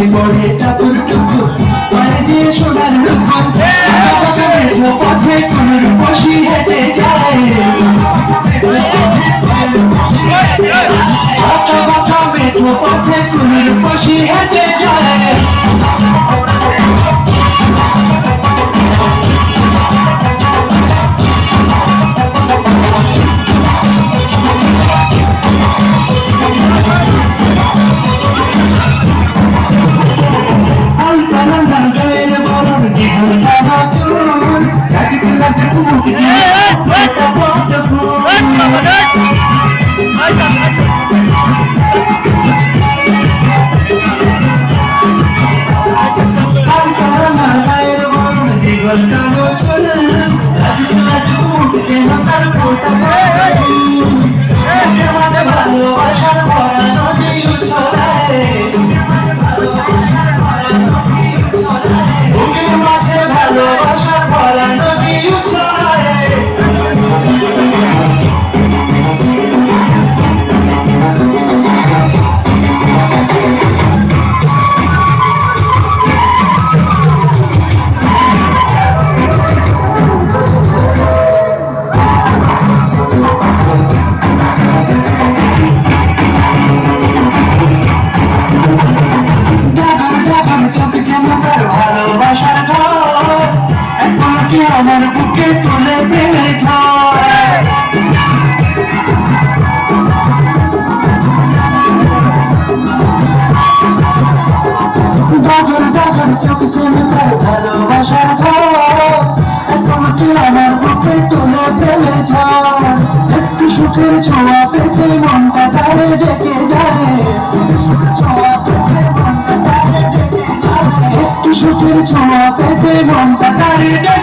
এসে পড়ে টাপুর টুকুর পায়ে যে সোনার রূপন মেঠো পথে কোন বসি হেঁটে যায় মেঠো পথে কোন বসি হেঁটে যায় ভালোবাসার ভরা নদী ছড়ায় বুকের মাঝে ভালোবাসার ভরা নদী ছড়ায় ভালোবাসার ঘর এখন কি আমার বুকে তুলে দেবে ঝড় ডাগর ডাগর চোখ চেনে তার ভালোবাসার ঘর এখন কি আমার বুকে তুলে দেবে ঝড় একটু সুখের ছোঁয়া পেতে মনটা তারে ডেকে যায় ছোঁয়া পেতে মনটা তারে ডেকে যায় একটু সুখের ছোঁয়া পেতে মনটা তারে